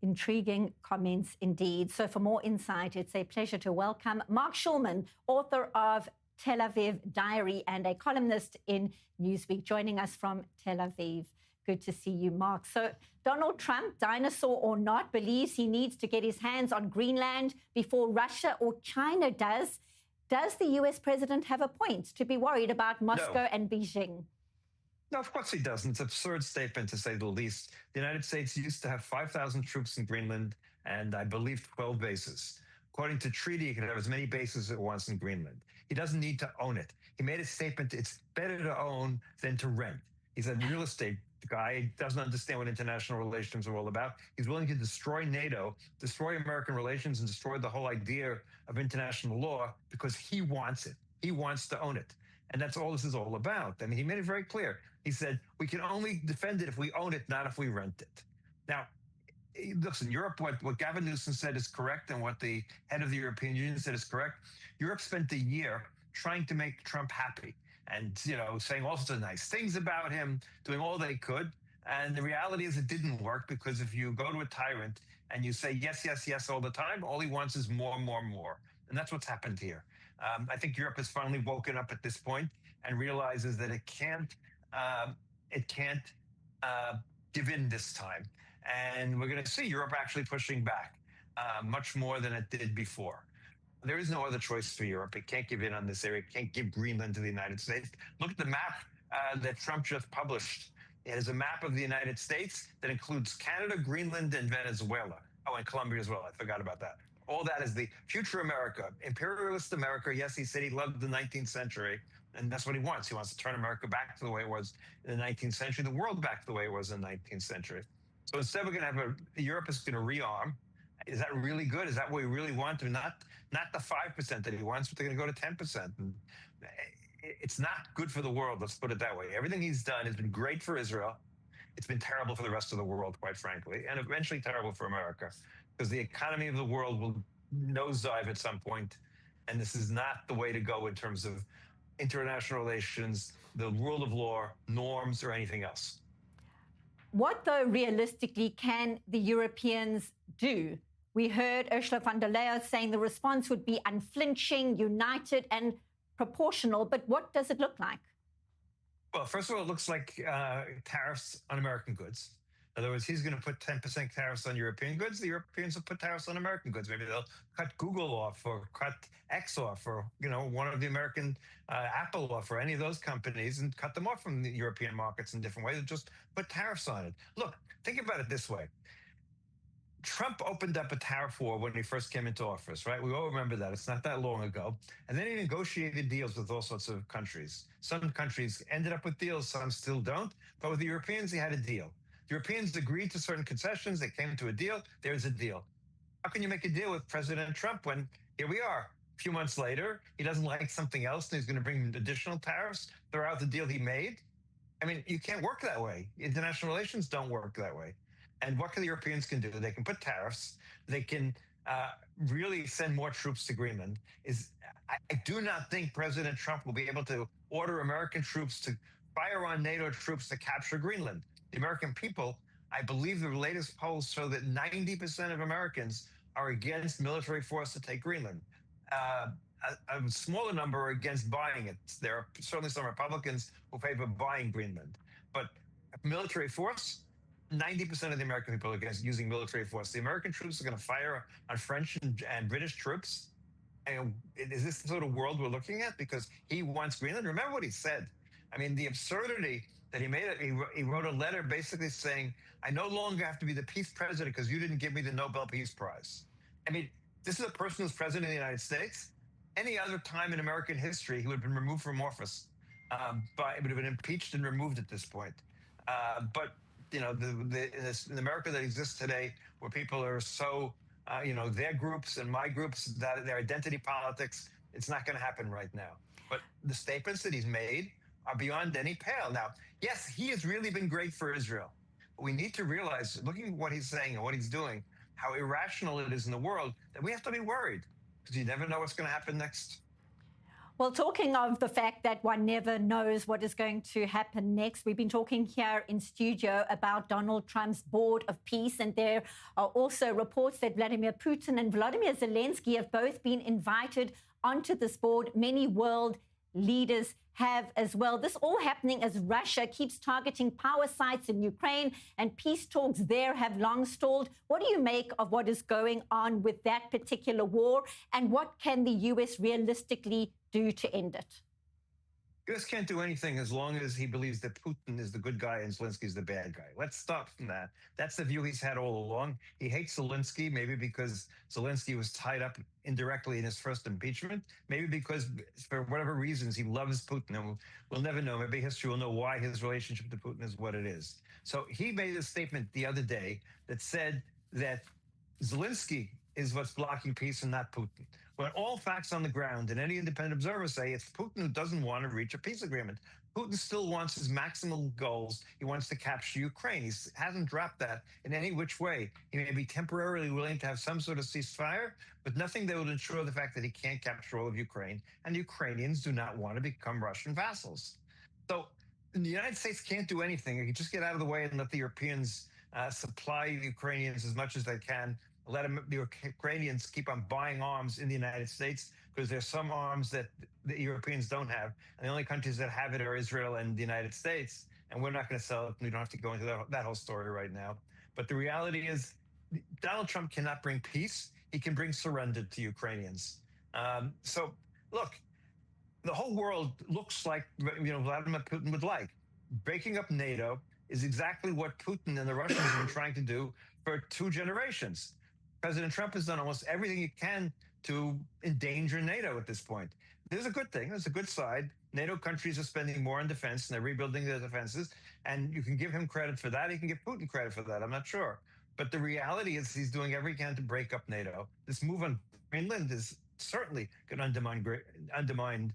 Intriguing comments indeed. So for more insight, it's a pleasure to welcome Marc Schulman, author of Tel Aviv Diary and a columnist in Newsweek, joining us from Tel Aviv. Good to see you, Mark. So Donald Trump, dinosaur or not, believes he needs to get his hands on Greenland before Russia or China does. Does the US president have a point to be worried about Moscow and Beijing? No, of course he doesn't. It's an absurd statement, to say the least. The United States used to have 5,000 troops in Greenland and I believe 12 bases. According to treaty, it could have as many bases as it wants in Greenland. He doesn't need to own it. He made a statement, it's better to own than to rent. He's a real estate guy, doesn't understand what international relations are all about. He's willing to destroy NATO, destroy American relations, and destroy the whole idea of international law because he wants it. He wants to own it. And that's all this is all about. I mean, he made it very clear. He said, we can only defend it if we own it, not if we rent it. Now, listen, Europe, what Gavin Newsom said is correct, and what the head of the European Union said is correct. Europe spent a year trying to make Trump happy and, saying all sorts of nice things about him, doing all they could. And the reality is it didn't work, because if you go to a tyrant and you say yes, yes, yes all the time, all he wants is more, more, more. And that's what's happened here. I think Europe has finally woken up at this point and realizes that it can't give in this time. And we're going to see Europe actually pushing back much more than it did before. There is no other choice for Europe. It can't give in on this area. It can't give Greenland to the United States. Look at the map that Trump just published. It is a map of the United States that includes Canada, Greenland, and Venezuela. Oh, and Colombia as well. I forgot about that. All that is the future America, imperialist America. Yes, he said he loved the 19th century, and that's what he wants. He wants to turn America back to the way it was in the 19th century, the world back to the way it was in the 19th century. So instead, we're going to have Europe is going to rearm. Is that really good? Is that what we really want? Not the 5% that he wants, but they're going to go to 10%. And it's not good for the world, let's put it that way. Everything he's done has been great for Israel. It's been terrible for the rest of the world, quite frankly, and eventually terrible for America, because the economy of the world will nosedive at some point, and this is not the way to go in terms of international relations, the rule of law, norms, or anything else. What, though, realistically, can the Europeans do? We heard Ursula von der Leyen saying the response would be unflinching, united, and proportional, but what does it look like? Well, first of all, it looks like tariffs on American goods. In other words, he's going to put 10% tariffs on European goods. The Europeans will put tariffs on American goods. Maybe they'll cut Google off or cut X off, or one of the American Apple off, or any of those companies, and cut them off from the European markets in different ways and just put tariffs on it. Look, think about it this way. Trump opened up a tariff war when he first came into office, right? We all remember that. It's not that long ago. And then he negotiated deals with all sorts of countries. Some countries ended up with deals, some still don't. But with the Europeans, he had a deal. The Europeans agreed to certain concessions. They came to a deal. There's a deal. How can you make a deal with President Trump when here we are? A few months later, he doesn't like something else, and he's going to bring additional tariffs, throw out the deal he made? I mean, you can't work that way. International relations don't work that way. And what the Europeans can do, they can put tariffs, they can really send more troops to Greenland. I do not think President Trump will be able to order American troops to fire on NATO troops to capture Greenland. The American people, I believe the latest polls show that 90% of Americans are against military force to take Greenland. A smaller number are against buying it. There are certainly some Republicans who favor buying Greenland. But military force, 90% of the American people are against using military force. The American troops are going to fire on French and British troops. And is this the sort of world we're looking at? Because he wants Greenland. Remember what he said. I mean, the absurdity that he made. He wrote a letter basically saying, I no longer have to be the peace president because you didn't give me the Nobel Peace Prize. I mean, this is a person who's president of the United States. Any other time in American history, he would have been removed from office. But it would have been impeached and removed at this point. But in the America that exists today, where people are so, their groups and my groups, that their identity politics, it's not going to happen right now. But the statements that he's made are beyond any pale. Now, yes, he has really been great for Israel. But we need to realize, looking at what he's saying and what he's doing, how irrational it is in the world, that we have to be worried, because you never know what's going to happen next. Well, talking of the fact that one never knows what is going to happen next, we've been talking here in studio about Donald Trump's Board of Peace, and there are also reports that Vladimir Putin and Volodymyr Zelensky have both been invited onto this board. Many world leaders have as well. This all happening as Russia keeps targeting power sites in Ukraine, and peace talks there have long stalled. What do you make of what is going on with that particular war, and what can the U.S. realistically do to end it? U.S. can't do anything as long as he believes that Putin is the good guy and Zelensky is the bad guy. Let's start from that. That's the view he's had all along. He hates Zelensky, maybe because Zelensky was tied up indirectly in his first impeachment, maybe because for whatever reasons he loves Putin. And we'll never know. Maybe history will know why his relationship to Putin is what it is. So he made a statement the other day that said that Zelensky is what's blocking peace and not Putin. When all facts on the ground and any independent observers say it's Putin who doesn't want to reach a peace agreement. Putin still wants his maximal goals. He wants to capture Ukraine. He hasn't dropped that in any which way. He may be temporarily willing to have some sort of ceasefire, but nothing that would ensure the fact that he can't capture all of Ukraine. And the Ukrainians do not want to become Russian vassals. So the United States can't do anything. It can just get out of the way and let the Europeans supply the Ukrainians as much as they can. Let the Ukrainians keep on buying arms in the United States, because there's some arms that the Europeans don't have. And the only countries that have it are Israel and the United States. And we're not going to sell it. We don't have to go into that whole story right now. But the reality is Donald Trump cannot bring peace. He can bring surrender to Ukrainians. So look, the whole world looks like Vladimir Putin would like. Breaking up NATO is exactly what Putin and the Russians have been trying to do for 2 generations. President Trump has done almost everything he can to endanger NATO at this point. There's a good thing. There's a good side. NATO countries are spending more on defense, and they're rebuilding their defenses. And you can give him credit for that. He can give Putin credit for that. I'm not sure. But the reality is he's doing everything he can to break up NATO. This move on Greenland is certainly going to undermine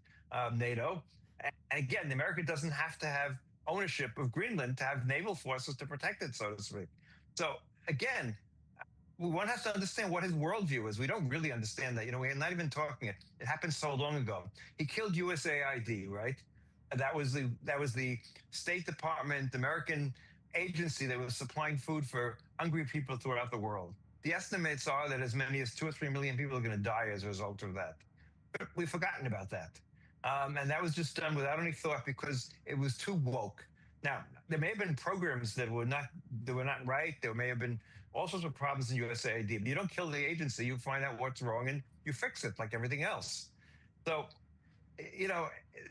NATO. And again, America doesn't have to have ownership of Greenland to have naval forces to protect it, so to speak. So again, one has to understand what his worldview is. We don't really understand that. We're not even talking it. It happened so long ago. He killed USAID, right? That was the State Department, American agency that was supplying food for hungry people throughout the world. The estimates are that as many as 2 or 3 million people are going to die as a result of that. But we've forgotten about that. And that was just done without any thought because it was too woke. Now, there may have been programs that were not right. There may have been all sorts of problems in USAID. But you don't kill the agency. You find out what's wrong and you fix it like everything else. So,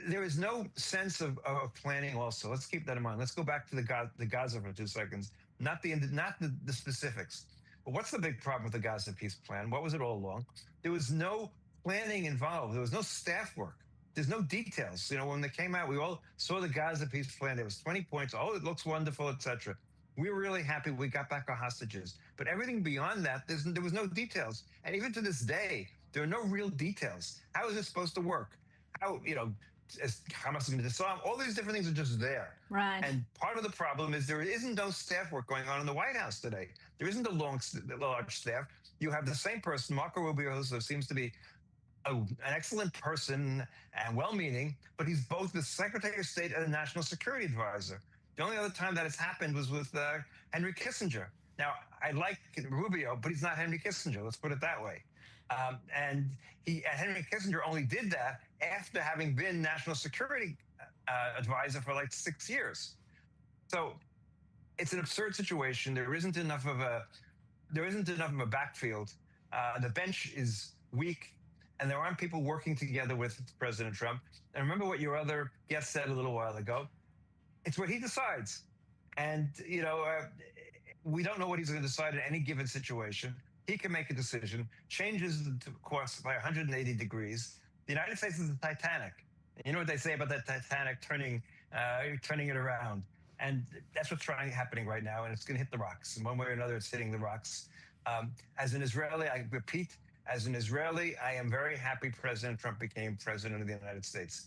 there is no sense of planning also. Let's keep that in mind. Let's go back to the Gaza for 2 seconds, not the specifics. But what's the big problem with the Gaza peace plan? What was it all along? There was no planning involved. There was no staff work. There's no details. When they came out, we all saw the Gaza peace plan. There was 20 points. Oh, it looks wonderful, etc. We were really happy we got back our hostages. But everything beyond that, there was no details. And even to this day, there are no real details. How is it supposed to work? How, Hamas is going to disarm? All these different things are just there. Right. And part of the problem is there isn't no staff work going on in the White House today. There isn't a large staff. You have the same person, Marco Rubio, who seems to be an excellent person and well-meaning, but he's both the Secretary of State and a National Security Advisor. The only other time that it's happened was with Henry Kissinger. Now, I like Rubio, but he's not Henry Kissinger. Let's put it that way. And Henry Kissinger only did that after having been National Security Advisor for like 6 years. So it's an absurd situation. There isn't enough of a backfield. The bench is weak. And there aren't people working together with President Trump. And remember what your other guest said a little while ago. It's what he decides. And, we don't know what he's going to decide in any given situation. He can make a decision, changes the course by 180 degrees. The United States is the Titanic. And you know what they say about that Titanic turning it around. And that's what's happening right now. And it's going to hit the rocks. In one way or another, it's hitting the rocks. As an Israeli, I repeat, as an Israeli, I am very happy President Trump became president of the United States.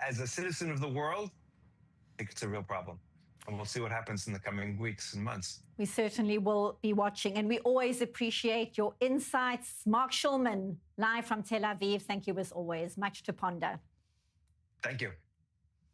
As a citizen of the world, I think it's a real problem. And we'll see what happens in the coming weeks and months. We certainly will be watching. And we always appreciate your insights. Marc Schulman, live from Tel Aviv. Thank you as always. Much to ponder. Thank you.